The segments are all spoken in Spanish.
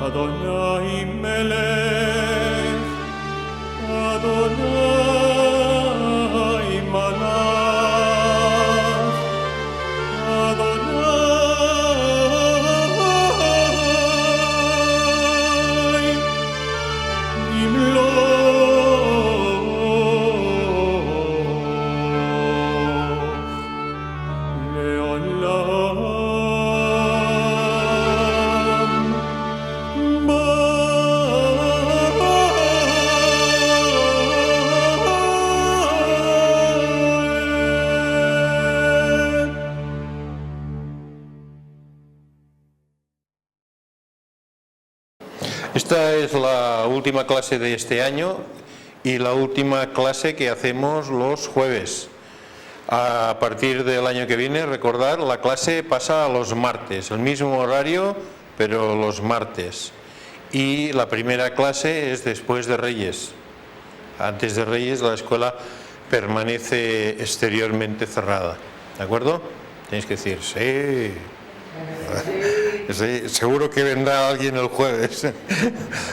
Adonai Melech, Adonai Malach, Adonai Yimloch, Leolam. Esta es la última clase de este año y la última clase que hacemos los jueves. A partir del año que viene, recordar, la clase pasa a los martes, el mismo horario, pero los martes. Y la primera clase es después de Reyes. Antes de Reyes la escuela permanece exteriormente cerrada. ¿De acuerdo? Tenéis que decir, sí. Sí, seguro que vendrá alguien el jueves.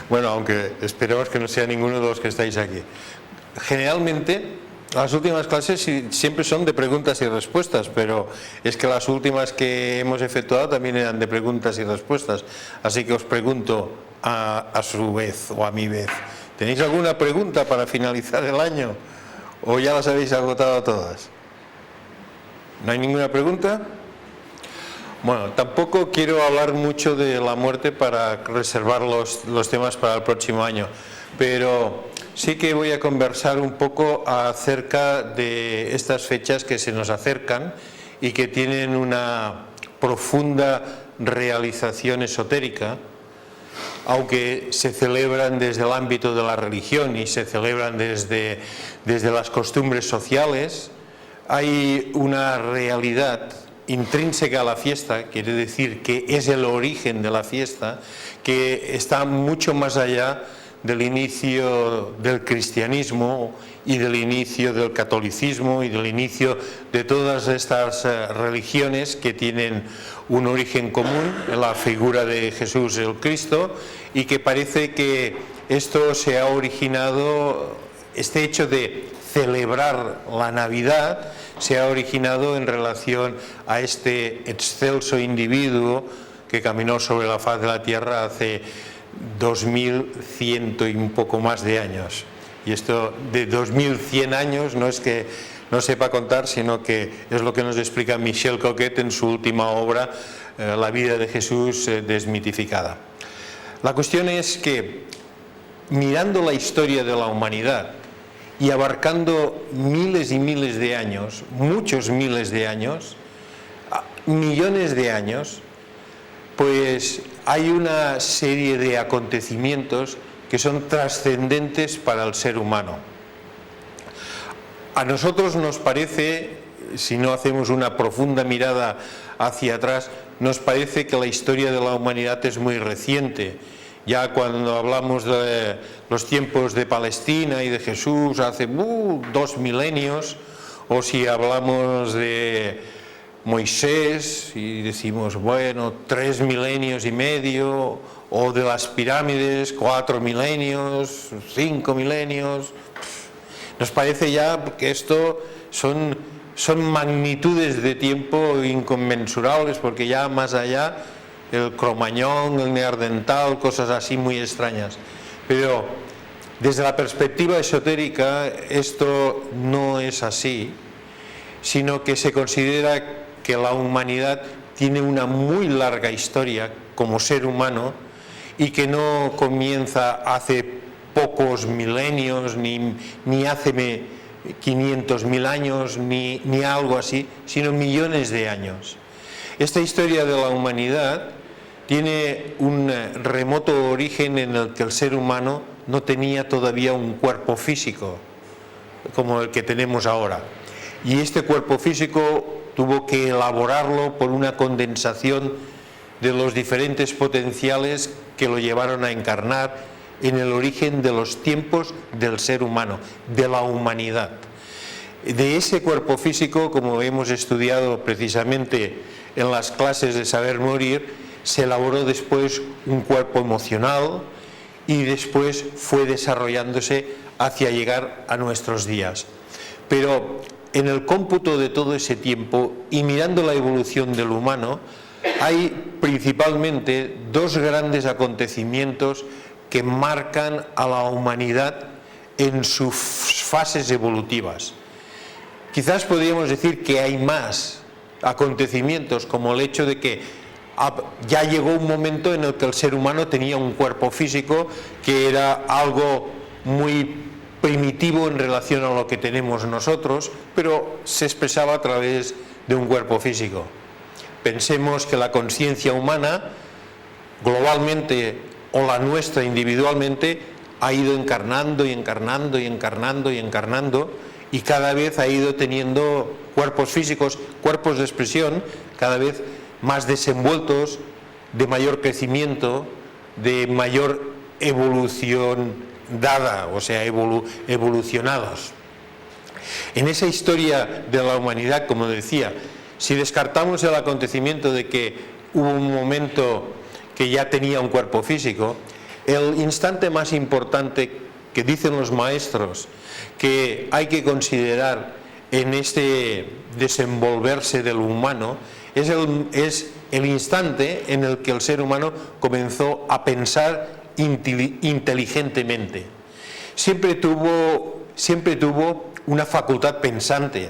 Bueno, aunque esperemos que no sea ninguno de los que estáis aquí. Generalmente las últimas clases siempre son de preguntas y respuestas, pero es que las últimas que hemos efectuado también eran de preguntas y respuestas. Así que os pregunto a su vez o a mi vez, ¿tenéis alguna pregunta para finalizar el año? ¿O ya las habéis agotado todas? ¿No hay ninguna pregunta? Bueno, tampoco quiero hablar mucho de la muerte para reservar los temas para el próximo año, pero sí que voy a conversar un poco acerca de estas fechas que se nos acercan y que tienen una profunda realización esotérica, aunque se celebran desde el ámbito de la religión y se celebran desde las costumbres sociales. Hay una realidad intrínseca a la fiesta, quiere decir que es el origen de la fiesta, que está mucho más allá del inicio del cristianismo y del inicio del catolicismo y del inicio de todas estas religiones que tienen un origen común en la figura de Jesús el Cristo, y que parece que esto se ha originado, este hecho de celebrar la Navidad se ha originado en relación a este excelso individuo que caminó sobre la faz de la tierra hace 2100 y un poco más de años. Y esto de 2100 años no es que no sepa contar, sino que es lo que nos explica Michel Coquet en su última obra, La vida de Jesús desmitificada. La cuestión es que, mirando la historia de la humanidad y abarcando miles y miles de años, muchos miles de años, millones de años, pues hay una serie de acontecimientos que son trascendentes para el ser humano. A nosotros nos parece, si no hacemos una profunda mirada hacia atrás, nos parece que la historia de la humanidad es muy reciente. Ya cuando hablamos de los tiempos de Palestina y de Jesús hace 2 milenios, o si hablamos de Moisés y decimos, bueno, 3 milenios y medio, o de las pirámides, 4 milenios, 5 milenios, nos parece ya que esto son magnitudes de tiempo inconmensurables, porque ya más allá el Cromañón, el Neandertal, cosas así muy extrañas. Pero desde la perspectiva esotérica esto no es así, sino que se considera que la humanidad tiene una muy larga historia como ser humano y que no comienza hace pocos milenios, ni hace 500.000 años, ni algo así, sino millones de años. Esta historia de la humanidad tiene un remoto origen en el que el ser humano no tenía todavía un cuerpo físico como el que tenemos ahora. Y este cuerpo físico tuvo que elaborarlo por una condensación de los diferentes potenciales que lo llevaron a encarnar en el origen de los tiempos del ser humano, de la humanidad. De ese cuerpo físico, como hemos estudiado precisamente en las clases de Saber Morir, se elaboró después un cuerpo emocional y después fue desarrollándose hacia llegar a nuestros días. Pero en el cómputo de todo ese tiempo y mirando la evolución del humano, hay principalmente dos grandes acontecimientos que marcan a la humanidad en sus fases evolutivas. Quizás podríamos decir que hay más acontecimientos, como el hecho de que ya llegó un momento en el que el ser humano tenía un cuerpo físico que era algo muy primitivo en relación a lo que tenemos nosotros, pero se expresaba a través de un cuerpo físico. Pensemos que la conciencia humana, globalmente o la nuestra individualmente, ha ido encarnando y encarnando y encarnando y encarnando, y cada vez ha ido teniendo cuerpos físicos, cuerpos de expresión, cada vez más desenvueltos, de mayor crecimiento, de mayor evolución dada, o sea, evolucionados. En esa historia de la humanidad, como decía, si descartamos el acontecimiento de que hubo un momento que ya tenía un cuerpo físico, el instante más importante que dicen los maestros que hay que considerar en este desenvolverse del humano es el instante en el que el ser humano comenzó a pensar inteligentemente. Siempre tuvo una facultad pensante,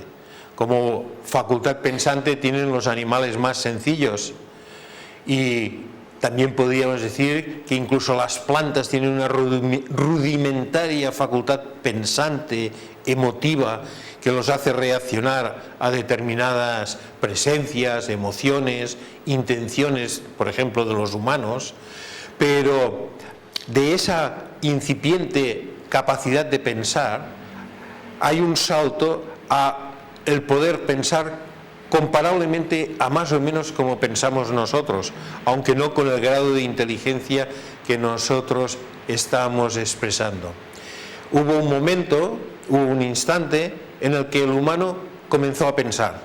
como facultad pensante tienen los animales más sencillos, y también podríamos decir que incluso las plantas tienen una rudimentaria facultad pensante, emotiva, que los hace reaccionar a determinadas presencias, emociones, intenciones, por ejemplo, de los humanos. Pero de esa incipiente capacidad de pensar hay un salto a el poder pensar comparablemente a más o menos como pensamos nosotros, aunque no con el grado de inteligencia que nosotros estamos expresando. Hubo un momento, hubo un instante en el que el humano comenzó a pensar,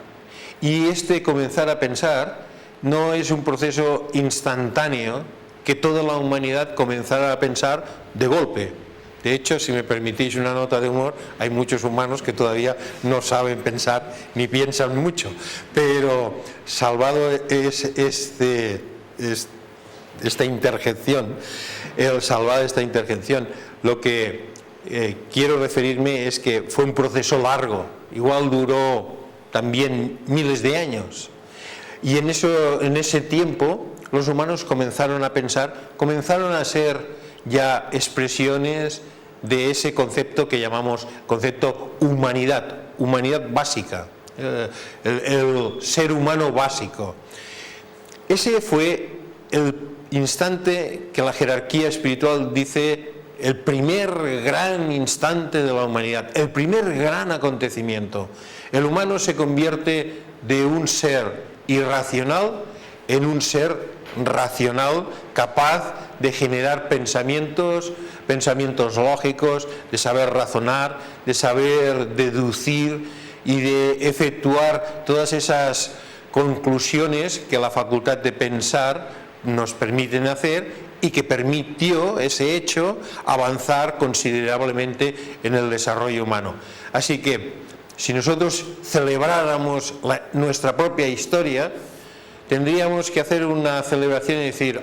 y este comenzar a pensar no es un proceso instantáneo que toda la humanidad comenzara a pensar de golpe. De hecho, si me permitís una nota de humor, hay muchos humanos que todavía no saben pensar ni piensan mucho, pero salvado esta interjección, lo que quiero referirme es que fue un proceso largo, igual duró también miles de años, y en ese tiempo los humanos comenzaron a pensar, comenzaron a ser ya expresiones de ese concepto que llamamos concepto humanidad básica, el ser humano básico. Ese fue el instante que la jerarquía espiritual dice el primer gran instante de la humanidad, el primer gran acontecimiento. El humano se convierte de un ser irracional en un ser racional, capaz de generar pensamientos lógicos, de saber razonar, de saber deducir y de efectuar todas esas conclusiones que la facultad de pensar nos permiten hacer y que permitió ese hecho avanzar considerablemente en el desarrollo humano. Así que si nosotros celebráramos nuestra propia historia, tendríamos que hacer una celebración y decir,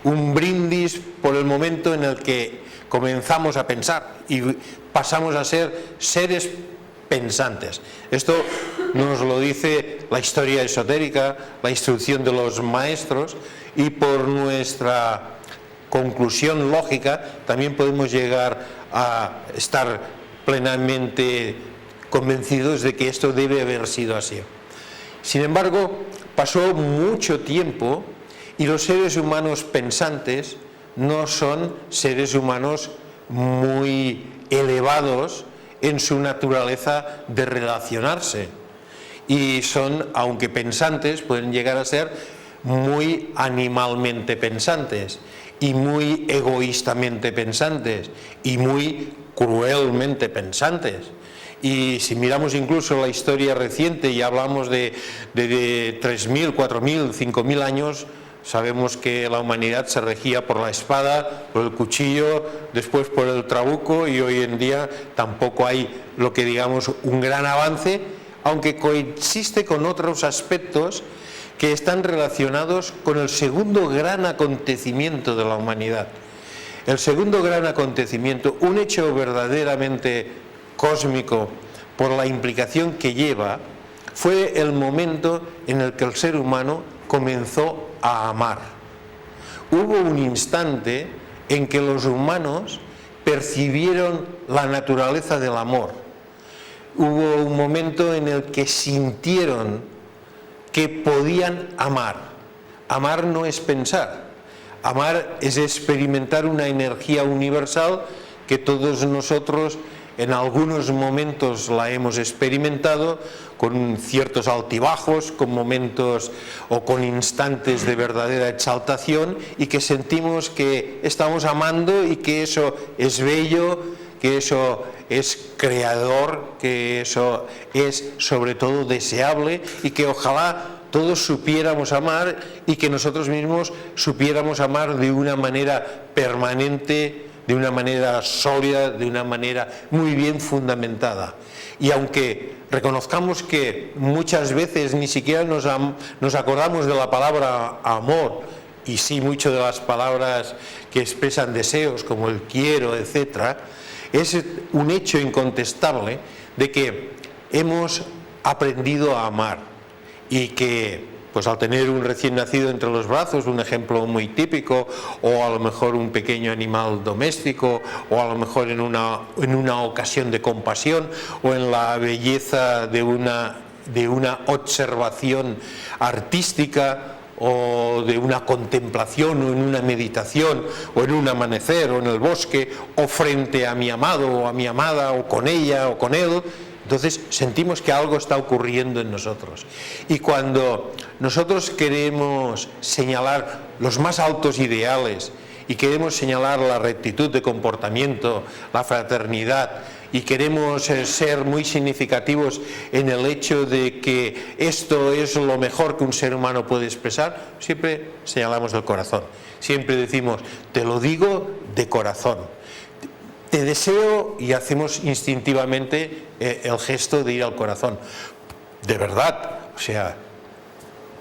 un brindis por el momento en el que comenzamos a pensar y pasamos a ser seres pensantes. Esto nos lo dice la historia esotérica, la instrucción de los maestros, y por nuestra conclusión lógica también podemos llegar a estar plenamente convencidos de que esto debe haber sido así. Sin embargo, pasó mucho tiempo y los seres humanos pensantes no son seres humanos muy elevados en su naturaleza de relacionarse, y son, aunque pensantes, pueden llegar a ser muy animalmente pensantes y muy egoístamente pensantes y muy cruelmente pensantes. Y si miramos incluso la historia reciente y hablamos de 3.000, 4.000, 5.000 años, Sabemos que la humanidad se regía por la espada, por el cuchillo, después por el trabuco, y hoy en día tampoco hay lo que digamos un gran avance, aunque coexiste con otros aspectos que están relacionados con el segundo gran acontecimiento de la humanidad. El segundo gran acontecimiento, un hecho verdaderamente cósmico por la implicación que lleva, fue el momento en el que el ser humano comenzó a amar. Hubo un instante en que los humanos percibieron la naturaleza del amor. Hubo un momento en el que sintieron que podían amar. Amar no es pensar. Amar es experimentar una energía universal que todos nosotros en algunos momentos la hemos experimentado, con ciertos altibajos, con momentos o con instantes de verdadera exaltación, y que sentimos que estamos amando y que eso es bello, que eso es creador, que eso es sobre todo deseable, y que ojalá todos supiéramos amar y que nosotros mismos supiéramos amar de una manera permanente, de una manera sólida, de una manera muy bien fundamentada. Y aunque reconozcamos que muchas veces ni siquiera nos acordamos de la palabra amor, y sí mucho de las palabras que expresan deseos como el quiero, etc., es un hecho incontestable de que hemos aprendido a amar, y que pues al tener un recién nacido entre los brazos, un ejemplo muy típico, o a lo mejor un pequeño animal doméstico, o a lo mejor en una ocasión de compasión, o en la belleza de una observación artística, o de una contemplación, o en una meditación, o en un amanecer, o en el bosque, o frente a mi amado o a mi amada, o con ella o con él. Entonces sentimos que algo está ocurriendo en nosotros. Y cuando nosotros queremos señalar los más altos ideales, y queremos señalar la rectitud de comportamiento, la fraternidad, y queremos ser muy significativos en el hecho de que esto es lo mejor que un ser humano puede expresar, siempre señalamos el corazón. Siempre decimos, te lo digo de corazón. Te deseo, y hacemos instintivamente el gesto de ir al corazón. De verdad, o sea,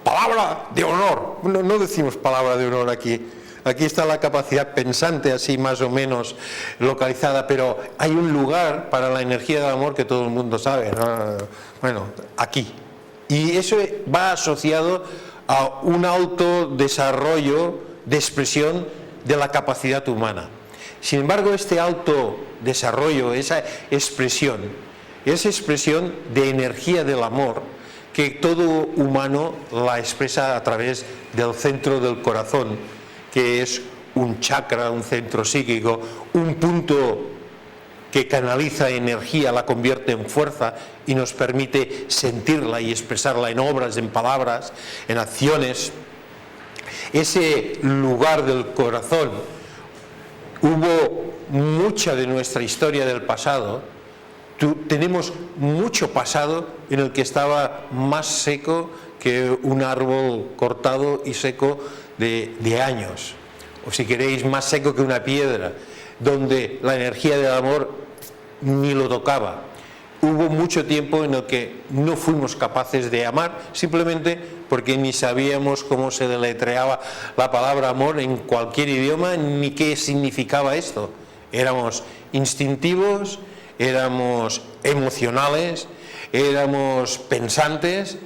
palabra de honor. No decimos palabra de honor aquí. Aquí está la capacidad pensante, así más o menos localizada, pero hay un lugar para la energía del amor que todo el mundo sabe, ¿no? Bueno, aquí. Y eso va asociado a un autodesarrollo de expresión de la capacidad humana. Sin embargo, este autodesarrollo, esa expresión de energía del amor, que todo humano la expresa a través del centro del corazón, que es un chakra, un centro psíquico, un punto que canaliza energía, la convierte en fuerza y nos permite sentirla y expresarla en obras, en palabras, en acciones. Ese lugar del corazón, hubo mucha de nuestra historia del pasado, tenemos mucho pasado en el que estaba más seco que un árbol cortado y seco de años, o si queréis más seco que una piedra, donde la energía del amor ni lo tocaba. Hubo mucho tiempo en el que no fuimos capaces de amar, simplemente porque ni sabíamos cómo se deletreaba la palabra amor en cualquier idioma, ni qué significaba esto. Éramos instintivos, éramos emocionales, éramos pensantes,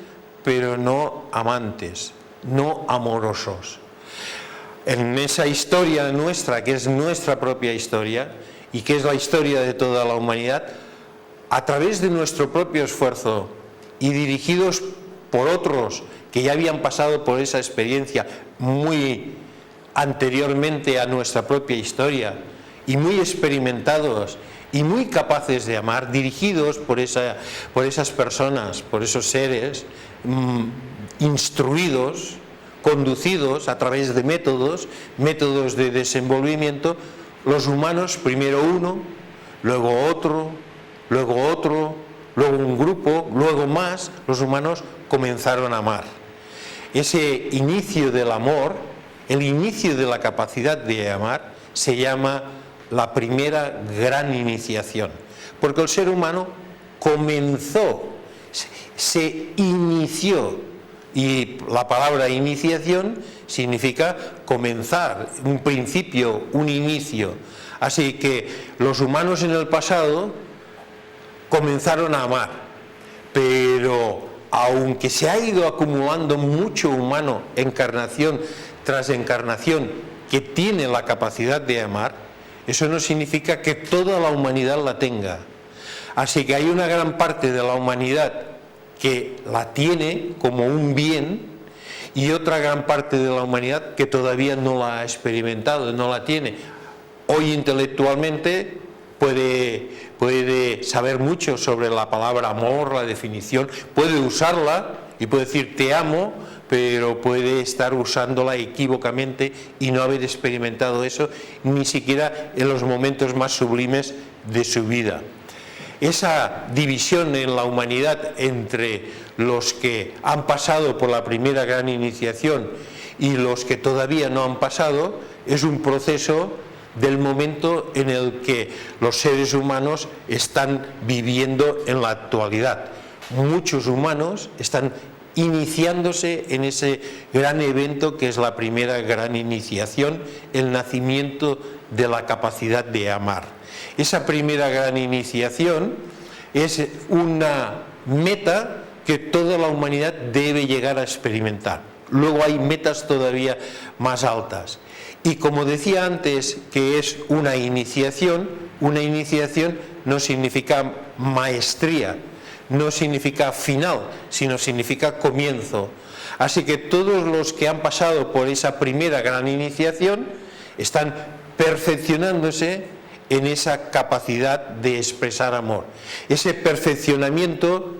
pero no amantes, no amorosos. En esa historia nuestra, que es nuestra propia historia, y que es la historia de toda la humanidad, a través de nuestro propio esfuerzo y dirigidos por otros que ya habían pasado por esa experiencia muy anteriormente a nuestra propia historia, y muy experimentados y muy capaces de amar, dirigidos por esas personas, por esos seres, instruidos, conducidos a través de métodos de desenvolvimiento, los humanos, primero uno, luego otro, luego un grupo, luego más, los humanos comenzaron a amar. Ese inicio del amor el inicio de la capacidad de amar se llama la primera gran iniciación, porque el ser humano comenzó, se inició, y la palabra iniciación significa comenzar, un principio, un inicio. Así que los humanos en el pasado comenzaron a amar, pero aunque se ha ido acumulando mucho humano encarnación tras encarnación que tiene la capacidad de amar, eso no significa que toda la humanidad la tenga. Así que hay una gran parte de la humanidad que la tiene como un bien y otra gran parte de la humanidad que todavía no la ha experimentado, no la tiene. Hoy intelectualmente puede saber mucho sobre la palabra amor, la definición, puede usarla y puede decir te amo, pero puede estar usándola equívocamente y no haber experimentado eso ni siquiera en los momentos más sublimes de su vida. Esa división en la humanidad entre los que han pasado por la primera gran iniciación y los que todavía no han pasado es un proceso del momento en el que los seres humanos están viviendo en la actualidad. Muchos humanos están iniciándose en ese gran evento que es la primera gran iniciación, el nacimiento de la capacidad de amar. Esa primera gran iniciación es una meta que toda la humanidad debe llegar a experimentar. Luego hay metas todavía más altas. Y como decía antes que es una iniciación no significa maestría, no significa final, sino significa comienzo. Así que todos los que han pasado por esa primera gran iniciación están perfeccionándose en esa capacidad de expresar amor. Ese perfeccionamiento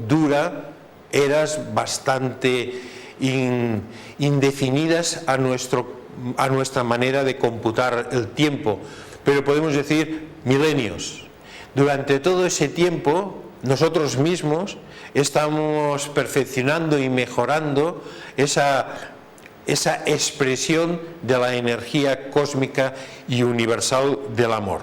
dura eras bastante indefinidas a nuestra manera de computar el tiempo, pero podemos decir milenios. Durante todo ese tiempo nosotros mismos estamos perfeccionando y mejorando esa expresión de la energía cósmica y universal del amor.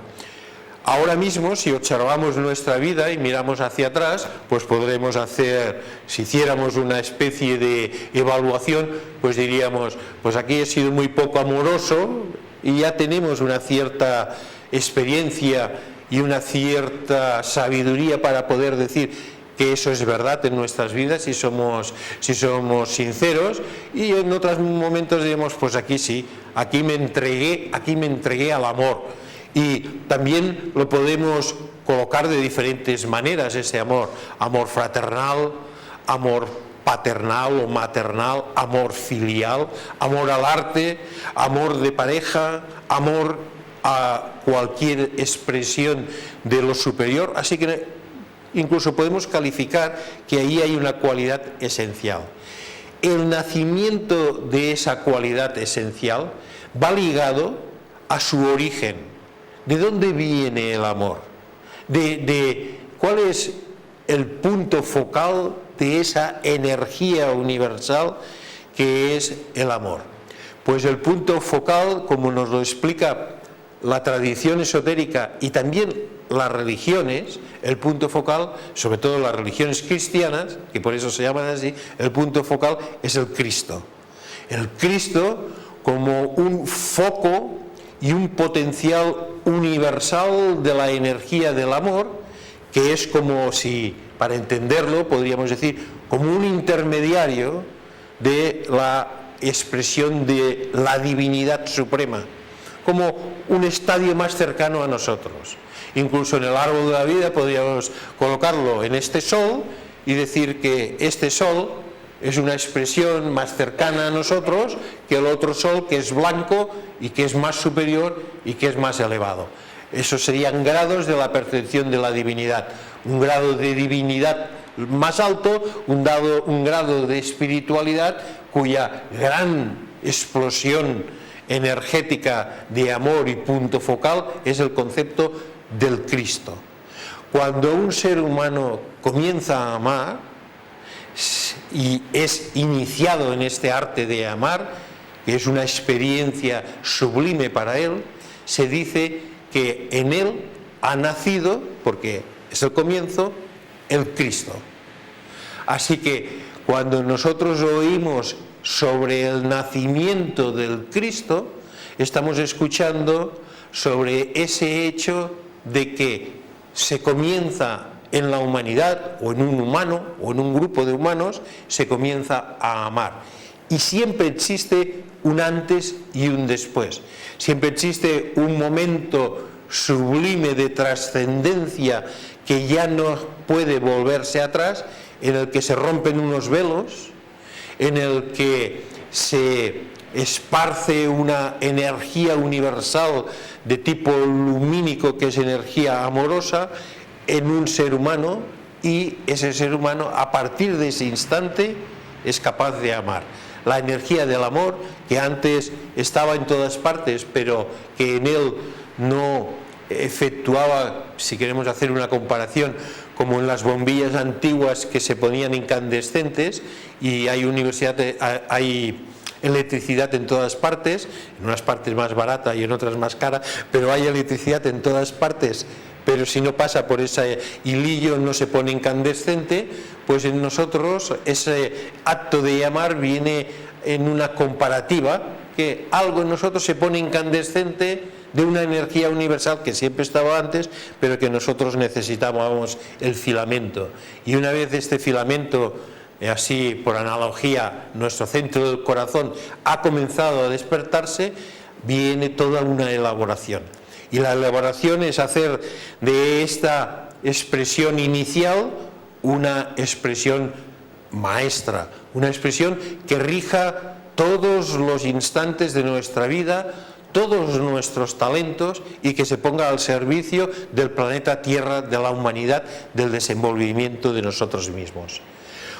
Ahora mismo, si observamos nuestra vida y miramos hacia atrás, pues podremos hacer, si hiciéramos una especie de evaluación, pues diríamos, pues aquí he sido muy poco amoroso y ya tenemos una cierta experiencia y una cierta sabiduría para poder decir que eso es verdad en nuestras vidas si somos sinceros, y en otros momentos diremos, pues aquí sí, aquí me entregué al amor. Y también lo podemos colocar de diferentes maneras, ese amor fraternal, amor paternal o maternal, amor filial, amor al arte, amor de pareja, amor a cualquier expresión de lo superior. Así que incluso podemos calificar que ahí hay una cualidad esencial. El nacimiento de esa cualidad esencial va ligado a su origen. ¿De dónde viene el amor? ¿Cuál es el punto focal de esa energía universal que es el amor? Pues el punto focal, como nos lo explica la tradición esotérica y también las religiones, el punto focal, sobre todo las religiones cristianas, que por eso se llaman así, el punto focal es el Cristo. El Cristo como un foco y un potencial universal de la energía del amor, que es como si, para entenderlo, podríamos decir, como un intermediario de la expresión de la divinidad suprema, como un estadio más cercano a nosotros. Incluso en el árbol de la vida podríamos colocarlo en este sol y decir que este sol es una expresión más cercana a nosotros que el otro sol, que es blanco y que es más superior y que es más elevado. Esos serían grados de la percepción de la divinidad. Un grado de divinidad más alto, un grado de espiritualidad cuya gran explosión energética de amor y punto focal es el concepto del Cristo. Cuando un ser humano comienza a amar y es iniciado en este arte de amar, que es una experiencia sublime para él, se dice que en él ha nacido, porque es el comienzo, el Cristo. Así que cuando nosotros oímos sobre el nacimiento del Cristo, estamos escuchando sobre ese hecho de que se comienza en la humanidad, o en un humano, o en un grupo de humanos, se comienza a amar. Y siempre existe un antes y un después. Siempre existe un momento sublime de trascendencia que ya no puede volverse atrás, en el que se rompen unos velos, en el que se esparce una energía universal de tipo lumínico, que es energía amorosa, en un ser humano, y ese ser humano a partir de ese instante es capaz de amar. La energía del amor, que antes estaba en todas partes, pero que en él no efectuaba, si queremos hacer una comparación, como en las bombillas antiguas que se ponían incandescentes, y hay hay electricidad en todas partes, en unas partes más barata y en otras más cara, pero hay electricidad en todas partes, pero si no pasa por ese hilillo no se pone incandescente. Pues en nosotros ese acto de llamar viene en una comparativa, que algo en nosotros se pone incandescente de una energía universal que siempre estaba antes, pero que nosotros necesitábamos el filamento. Y una vez este filamento, así por analogía, nuestro centro del corazón ha comenzado a despertarse, viene toda una elaboración. Y la elaboración es hacer de esta expresión inicial una expresión maestra, una expresión que rija todos los instantes de nuestra vida, todos nuestros talentos, y que se ponga al servicio del planeta Tierra, de la humanidad, del desenvolvimiento de nosotros mismos.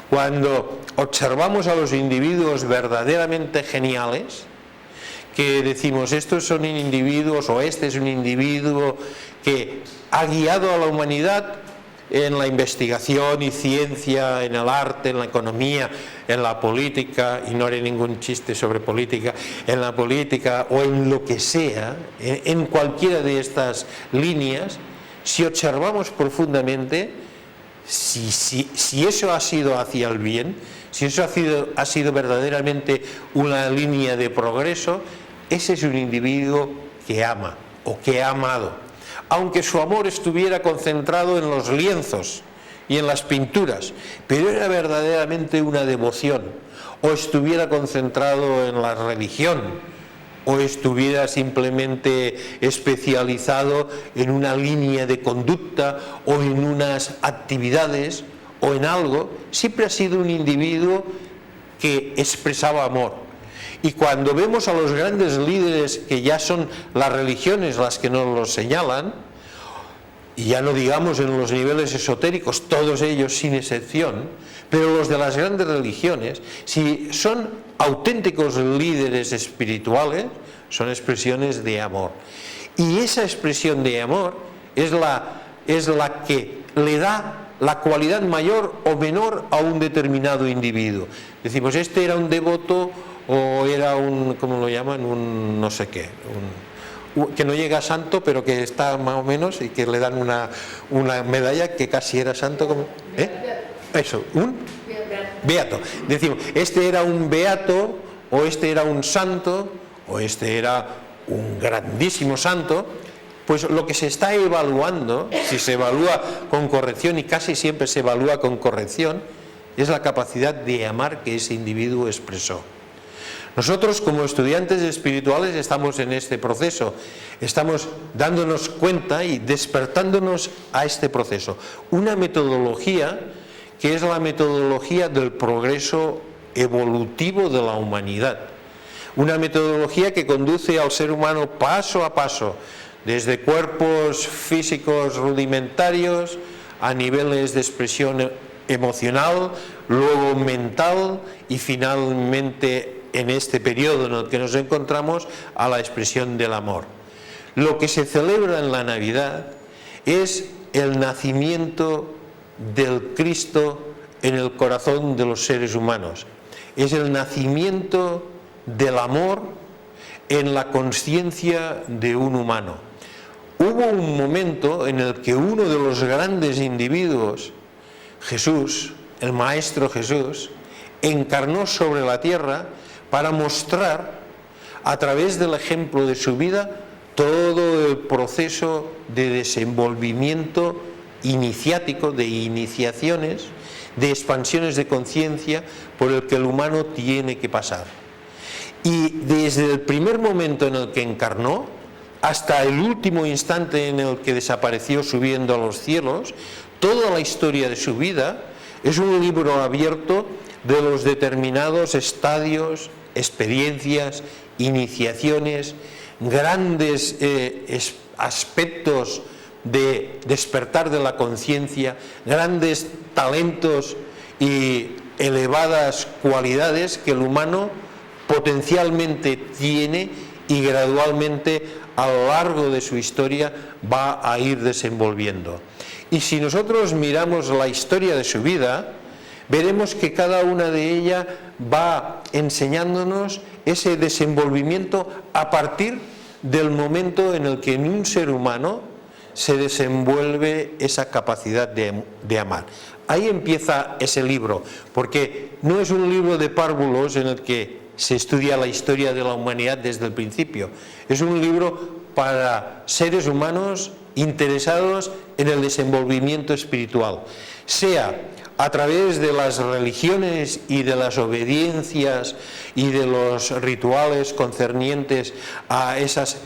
Cuando observamos a los individuos verdaderamente geniales, que decimos estos son individuos, o este es un individuo que ha guiado a la humanidad en la investigación y ciencia, en el arte, en la economía, en la política, y no haré ningún chiste sobre política, en la política o en lo que sea, en cualquiera de estas líneas, si observamos profundamente, si eso ha sido hacia el bien, si eso ha sido verdaderamente una línea de progreso, ese es un individuo que ama o que ha amado. Aunque su amor estuviera concentrado en los lienzos y en las pinturas, pero era verdaderamente una devoción, o estuviera concentrado en la religión, o estuviera simplemente especializado en una línea de conducta o en unas actividades o en algo, siempre ha sido un individuo que expresaba amor. Y cuando vemos a los grandes líderes, que ya son las religiones las que nos los señalan, y ya no digamos en los niveles esotéricos, todos ellos sin excepción, pero los de las grandes religiones, si son auténticos líderes espirituales, son expresiones de amor. Y esa expresión de amor es la que le da la cualidad mayor o menor a un determinado individuo. Decimos, este era un devoto, o era un, ¿cómo lo llaman? Un no sé qué, que no llega a santo, pero que está más o menos, y que le dan una medalla que casi era santo, como, eso, un beato. Decimos, este era un beato, o este era un santo, o este era un grandísimo santo. Pues lo que se está evaluando, si se evalúa con corrección, y casi siempre se evalúa con corrección, es la capacidad de amar que ese individuo expresó. Nosotros, como estudiantes espirituales, estamos en este proceso, estamos dándonos cuenta y despertándonos a este proceso. Una metodología que es la metodología del progreso evolutivo de la humanidad. Una metodología que conduce al ser humano paso a paso, desde cuerpos físicos rudimentarios a niveles de expresión emocional, luego mental, y finalmente, en este periodo en el que nos encontramos, a la expresión del amor. Lo que se celebra en la Navidad es el nacimiento del Cristo en el corazón de los seres humanos. Es el nacimiento del amor en la conciencia de un humano. Hubo un momento en el que uno de los grandes individuos, Jesús, el Maestro Jesús, encarnó sobre la tierra para mostrar a través del ejemplo de su vida todo el proceso de desenvolvimiento iniciático, de iniciaciones, de expansiones de conciencia por el que el humano tiene que pasar. Y desde el primer momento en el que encarnó hasta el último instante en el que desapareció subiendo a los cielos, toda la historia de su vida es un libro abierto de los determinados estadios, experiencias, iniciaciones, grandes aspectos de despertar de la conciencia, grandes talentos y elevadas cualidades que el humano potencialmente tiene y gradualmente a lo largo de su historia va a ir desenvolviendo. Y si nosotros miramos la historia de su vida, veremos que cada una de ellas va enseñándonos ese desenvolvimiento a partir del momento en el que en un ser humano se desenvuelve esa capacidad de amar. Ahí empieza ese libro, porque no es un libro de párvulos en el que se estudia la historia de la humanidad desde el principio. Es un libro para seres humanos interesados en el desenvolvimiento espiritual, sea a través de las religiones y de las obediencias y de los rituales concernientes a esas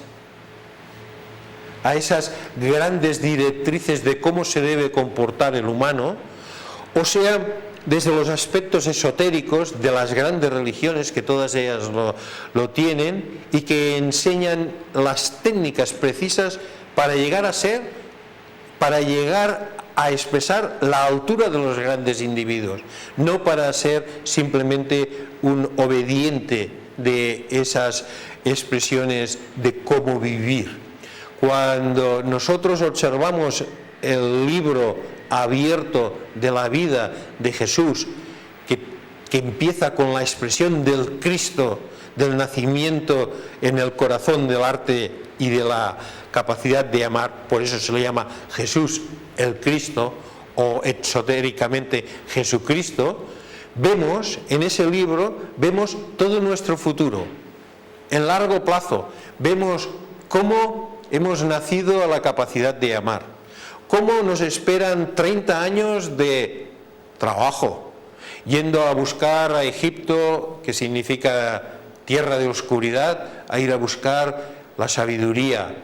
grandes directrices de cómo se debe comportar el humano, o sea desde los aspectos esotéricos de las grandes religiones, que todas ellas lo tienen, y que enseñan las técnicas precisas para llegar a ser, para llegar a expresar la altura de los grandes individuos, no para ser simplemente un obediente de esas expresiones de cómo vivir. Cuando nosotros observamos el libro abierto de la vida de Jesús, que empieza con la expresión del Cristo, del nacimiento en el corazón del arte y de la capacidad de amar, por eso se le llama Jesús el Cristo, o exotéricamente Jesucristo, vemos en ese libro, vemos todo nuestro futuro, en largo plazo, vemos cómo hemos nacido a la capacidad de amar, cómo nos esperan 30 años de trabajo, yendo a buscar a Egipto, que significa tierra de oscuridad, a ir a buscar la sabiduría,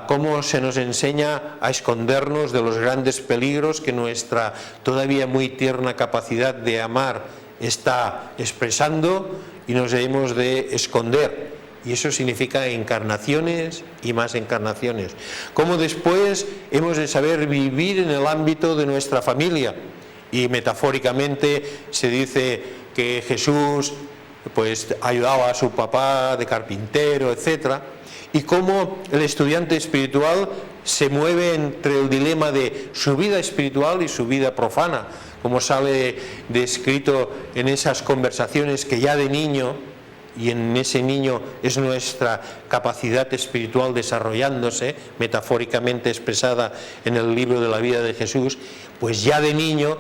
cómo se nos enseña a escondernos de los grandes peligros que nuestra todavía muy tierna capacidad de amar está expresando y nos debemos de esconder. Y eso significa encarnaciones y más encarnaciones. Cómo después hemos de saber vivir en el ámbito de nuestra familia. Y metafóricamente se dice que Jesús pues ayudaba a su papá de carpintero, etcétera. Y cómo el estudiante espiritual se mueve entre el dilema de su vida espiritual y su vida profana, como sale descrito en esas conversaciones que ya de niño, y en ese niño es nuestra capacidad espiritual desarrollándose, metafóricamente expresada en el libro de la vida de Jesús, pues ya de niño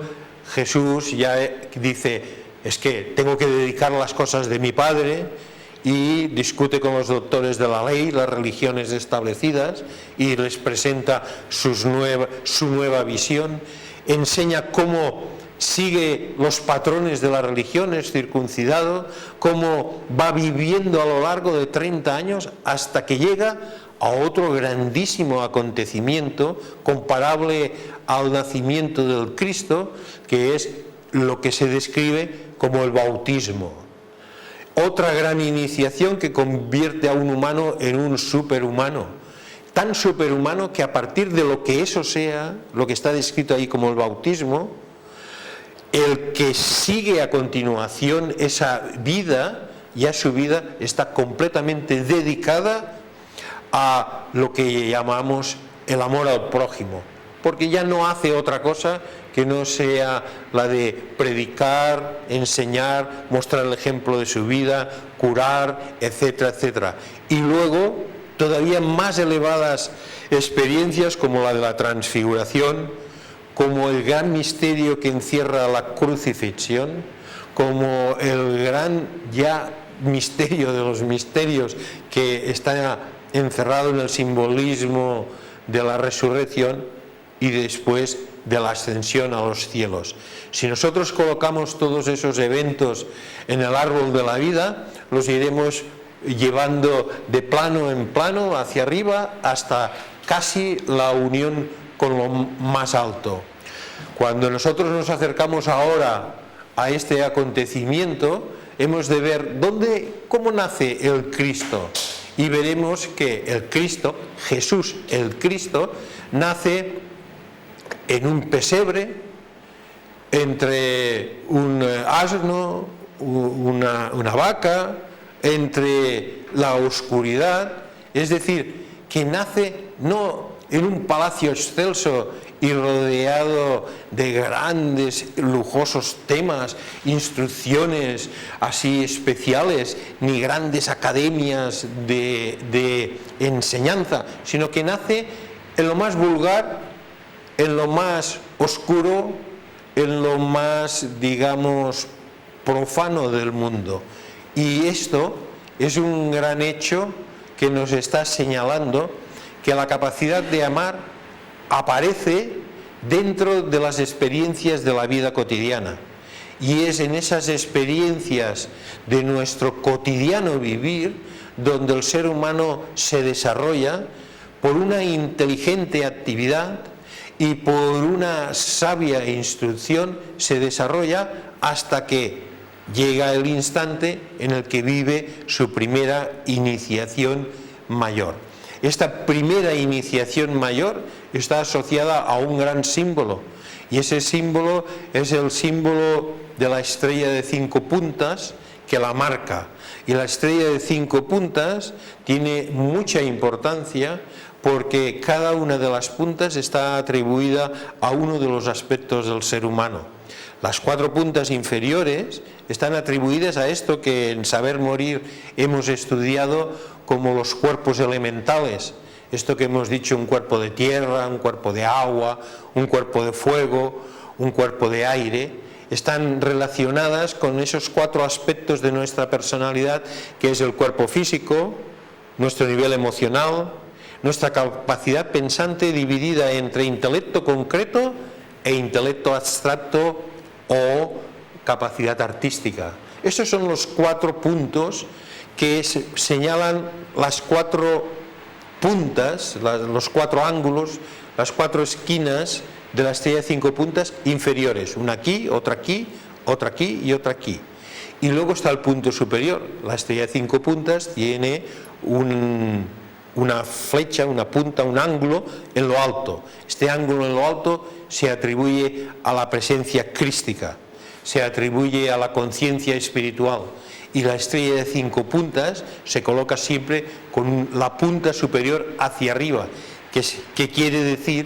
Jesús ya dice, es que tengo que dedicar las cosas de mi padre, y discute con los doctores de la ley, las religiones establecidas, y les presenta su nueva visión, enseña cómo sigue los patrones de las religiones, circuncidado, cómo va viviendo a lo largo de 30 años hasta que llega a otro grandísimo acontecimiento comparable al nacimiento del Cristo, que es lo que se describe como el bautismo. Otra gran iniciación que convierte a un humano en un superhumano, tan superhumano que a partir de lo que eso sea, lo que está descrito ahí como el bautismo, el que sigue a continuación esa vida, ya su vida está completamente dedicada a lo que llamamos el amor al prójimo, porque ya no hace otra cosa que no sea la de predicar, enseñar, mostrar el ejemplo de su vida, curar, etcétera, etcétera. Y luego todavía más elevadas experiencias como la de la transfiguración, como el gran misterio que encierra la crucifixión, como el gran ya misterio de los misterios que está encerrado en el simbolismo de la resurrección y después de la ascensión a los cielos. Si nosotros colocamos todos esos eventos en el árbol de la vida, los iremos llevando de plano en plano hacia arriba hasta casi la unión con lo más alto. Cuando nosotros nos acercamos ahora a este acontecimiento, hemos de ver cómo nace el Cristo, y veremos que el Cristo, Jesús el Cristo, nace en un pesebre, entre un asno, una vaca, entre la oscuridad, es decir, que nace no en un palacio excelso y rodeado de grandes, lujosos temas, instrucciones así especiales, ni grandes academias de enseñanza, sino que nace en lo más vulgar, en lo más oscuro, en lo más, digamos, profano del mundo. Y esto es un gran hecho que nos está señalando que la capacidad de amar aparece dentro de las experiencias de la vida cotidiana, y es en esas experiencias de nuestro cotidiano vivir donde el ser humano se desarrolla por una inteligente actividad y por una sabia instrucción, se desarrolla hasta que llega el instante en el que vive su primera iniciación mayor. Esta primera iniciación mayor está asociada a un gran símbolo, y ese símbolo es el símbolo de la estrella de 5 puntas que la marca. Y la estrella de 5 puntas tiene mucha importancia porque cada una de las puntas está atribuida a uno de los aspectos del ser humano. Las 4 puntas inferiores están atribuidas a esto que en Saber Morir hemos estudiado como los cuerpos elementales. Esto que hemos dicho, un cuerpo de tierra, un cuerpo de agua, un cuerpo de fuego, un cuerpo de aire, están relacionadas con esos 4 aspectos de nuestra personalidad, que es el cuerpo físico, nuestro nivel emocional, nuestra capacidad pensante dividida entre intelecto concreto e intelecto abstracto o capacidad artística. Estos son los 4 puntos que señalan las 4 puntas, los 4 ángulos, las 4 esquinas de la estrella de 5 puntas inferiores, una aquí, otra aquí, otra aquí y otra aquí. Y luego está el punto superior. La estrella de 5 puntas tiene una flecha, una punta, un ángulo en lo alto. Este ángulo en lo alto se atribuye a la presencia crística, se atribuye a la conciencia espiritual. Y la estrella de 5 puntas se coloca siempre con la punta superior hacia arriba, que quiere decir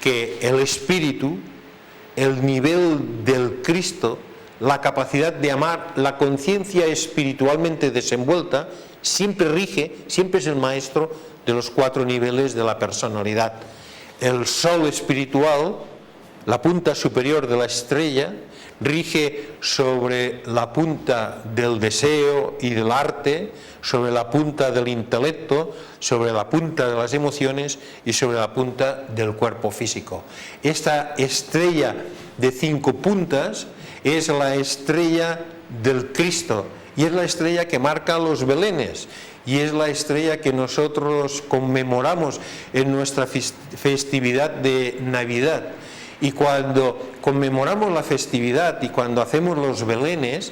que el espíritu, el nivel del Cristo, la capacidad de amar, la conciencia espiritualmente desenvuelta, siempre rige, siempre es el maestro de los 4 niveles de la personalidad. El sol espiritual, la punta superior de la estrella, rige sobre la punta del deseo y del arte, sobre la punta del intelecto, sobre la punta de las emociones y sobre la punta del cuerpo físico. Esta estrella de 5 puntas es la estrella del Cristo, y es la estrella que marca los belenes, y es la estrella que nosotros conmemoramos en nuestra festividad de Navidad. Y cuando conmemoramos la festividad y cuando hacemos los belenes,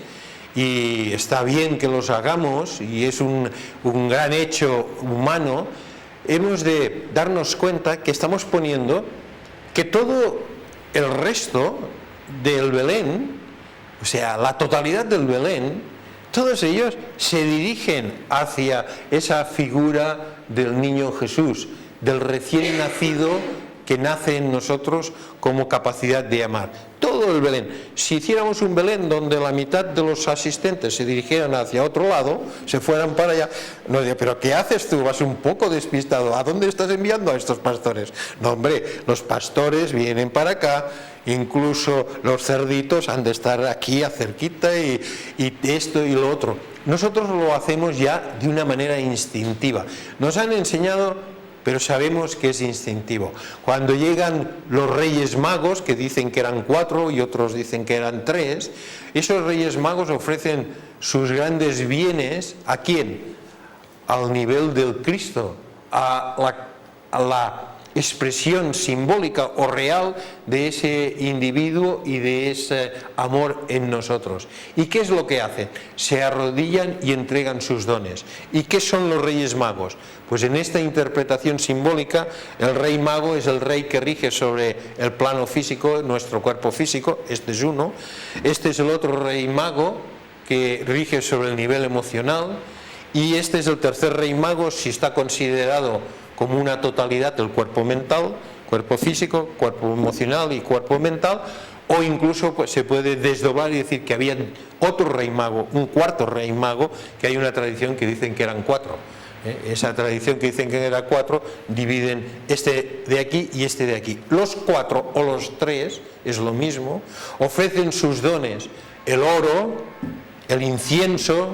y está bien que los hagamos, y es un gran hecho humano, hemos de darnos cuenta que estamos poniendo que todo el resto del Belén, o sea, la totalidad del Belén, todos ellos se dirigen hacia esa figura del niño Jesús, del recién nacido que nace en nosotros como capacidad de amar. Todo el Belén. Si hiciéramos un Belén donde la mitad de los asistentes se dirigieran hacia otro lado, se fueran para allá, no diría, pero ¿qué haces tú? Vas un poco despistado. ¿A dónde estás enviando a estos pastores? No, hombre, los pastores vienen para acá, incluso los cerditos han de estar aquí cerquita y esto y lo otro. Nosotros lo hacemos ya de una manera instintiva. Nos han enseñado, pero sabemos que es instintivo. Cuando llegan los Reyes Magos, que dicen que eran 4 y otros dicen que eran 3, esos Reyes Magos ofrecen sus grandes bienes, ¿a quién? Al nivel del Cristo, a la expresión simbólica o real de ese individuo y de ese amor en nosotros. ¿Y qué es lo que hacen? Se arrodillan y entregan sus dones. ¿Y qué son los Reyes Magos? Pues en esta interpretación simbólica, el Rey Mago es el rey que rige sobre el plano físico, nuestro cuerpo físico, este es uno. Este es el otro Rey Mago que rige sobre el nivel emocional. Y este es el tercer Rey Mago si está considerado como una totalidad el cuerpo mental, cuerpo físico, cuerpo emocional y cuerpo mental, o incluso pues, se puede desdoblar y decir que había otro Rey Mago, un cuarto Rey Mago, que hay una tradición que dicen que eran 4. Esa tradición que dicen que era 4, dividen este de aquí y este de aquí. Los 4 o los 3, es lo mismo, ofrecen sus dones, el oro, el incienso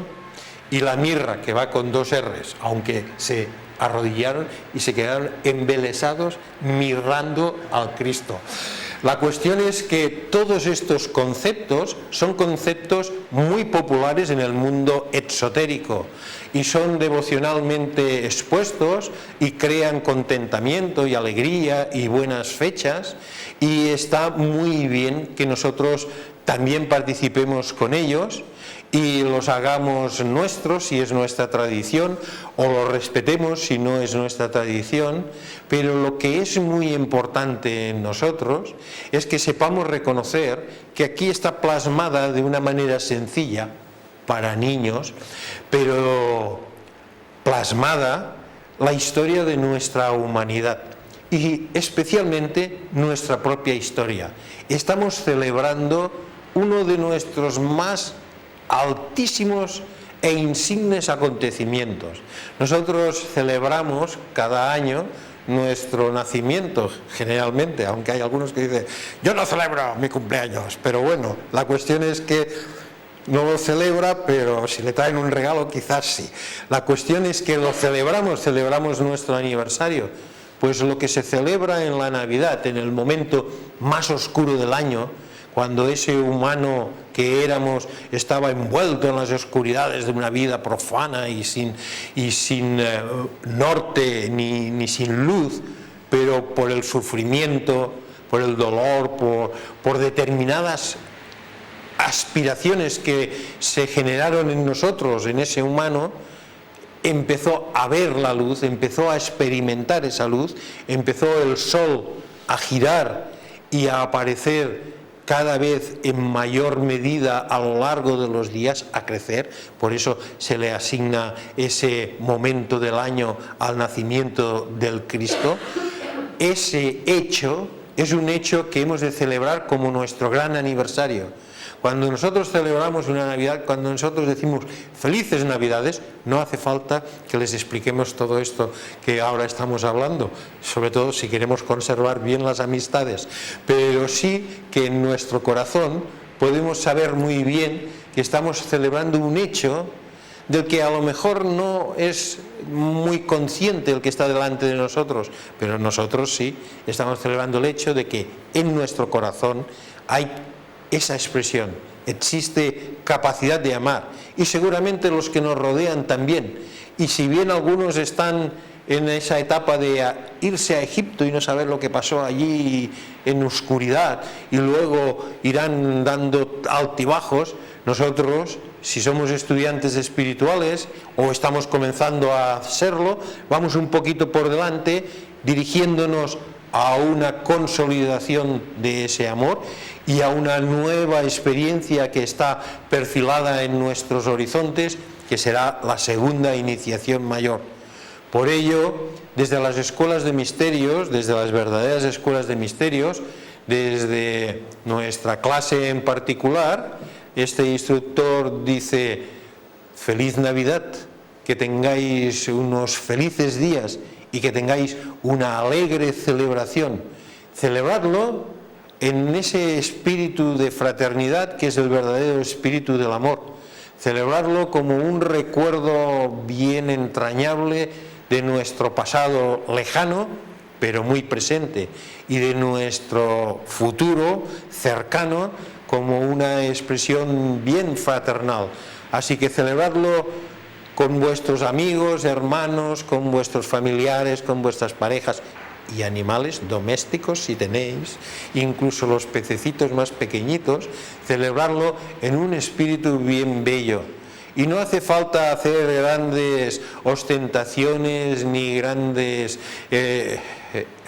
y la mirra, que va con 2 R's, aunque se arrodillaron y se quedaron embelesados mirando al Cristo. La cuestión es que todos estos conceptos son conceptos muy populares en el mundo exotérico y son devocionalmente expuestos y crean contentamiento y alegría y buenas fechas, y está muy bien que nosotros también participemos con ellos y los hagamos nuestros si es nuestra tradición, o los respetemos si no es nuestra tradición, pero lo que es muy importante en nosotros es que sepamos reconocer que aquí está plasmada de una manera sencilla para niños, pero plasmada la historia de nuestra humanidad y especialmente nuestra propia historia. Estamos celebrando uno de nuestros más altísimos e insignes acontecimientos. Nosotros celebramos cada año nuestro nacimiento, generalmente, aunque hay algunos que dicen, yo no celebro mi cumpleaños, pero bueno, la cuestión es que no lo celebra, pero si le traen un regalo quizás sí. La cuestión es que lo celebramos nuestro aniversario, pues lo que se celebra en la Navidad, en el momento más oscuro del año, cuando ese humano que éramos estaba envuelto en las oscuridades de una vida profana y sin norte ni sin luz, pero por el sufrimiento, por el dolor, por determinadas aspiraciones que se generaron en nosotros, en ese humano, empezó a ver la luz, empezó a experimentar esa luz, empezó el sol a girar y a aparecer cada vez en mayor medida a lo largo de los días, a crecer. Por eso se le asigna ese momento del año al nacimiento del Cristo. Ese hecho es un hecho que hemos de celebrar como nuestro gran aniversario. Cuando nosotros celebramos una Navidad, cuando nosotros decimos felices Navidades, no hace falta que les expliquemos todo esto que ahora estamos hablando, sobre todo si queremos conservar bien las amistades, pero sí que en nuestro corazón podemos saber muy bien que estamos celebrando un hecho del que a lo mejor no es muy consciente el que está delante de nosotros, pero nosotros sí estamos celebrando el hecho de que en nuestro corazón hay esa expresión, existe capacidad de amar, y seguramente los que nos rodean también. Y si bien algunos están en esa etapa de irse a Egipto y no saber lo que pasó allí en oscuridad, y luego irán dando altibajos, nosotros, si somos estudiantes espirituales o estamos comenzando a serlo, vamos un poquito por delante, dirigiéndonos a una consolidación de ese amor y a una nueva experiencia que está perfilada en nuestros horizontes, que será la segunda iniciación mayor. Por ello, desde las escuelas de misterios, desde las verdaderas escuelas de misterios, desde nuestra clase en particular, este instructor dice: feliz Navidad, que tengáis unos felices días y que tengáis una alegre celebración. Celebradlo en ese espíritu de fraternidad que es el verdadero espíritu del amor. Celebrarlo como un recuerdo bien entrañable de nuestro pasado lejano, pero muy presente, y de nuestro futuro cercano como una expresión bien fraternal. Así que celebradlo con vuestros amigos, hermanos, con vuestros familiares, con vuestras parejas y animales domésticos si tenéis, incluso los pececitos más pequeñitos, celebrarlo en un espíritu bien bello. Y no hace falta hacer grandes ostentaciones ni grandes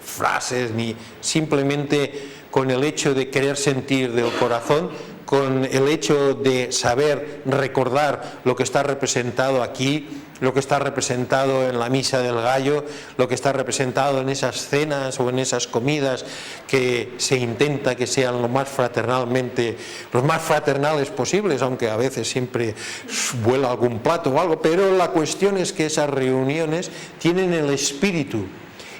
frases, ni simplemente con el hecho de querer sentir del corazón, con el hecho de saber recordar lo que está representado aquí, lo que está representado en la misa del gallo, lo que está representado en esas cenas o en esas comidas que se intenta que sean los más fraternales posibles, aunque a veces siempre vuela algún plato o algo, pero la cuestión es que esas reuniones tienen el espíritu,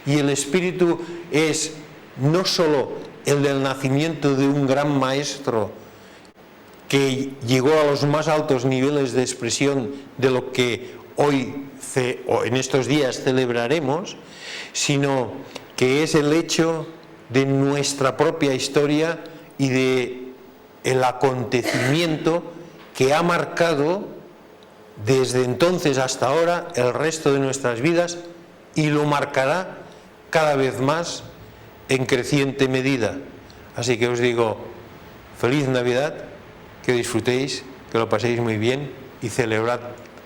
y el espíritu es no solo el del nacimiento de un gran maestro que llegó a los más altos niveles de expresión de lo que hoy o en estos días celebraremos, sino que es el hecho de nuestra propia historia y de el acontecimiento que ha marcado desde entonces hasta ahora el resto de nuestras vidas, y lo marcará cada vez más en creciente medida. Así que os digo, feliz Navidad, que disfrutéis, que lo paséis muy bien y celebrad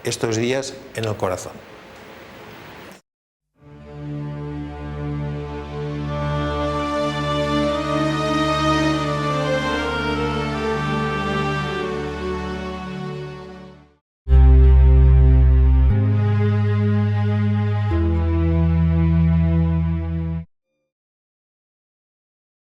estos días en el corazón.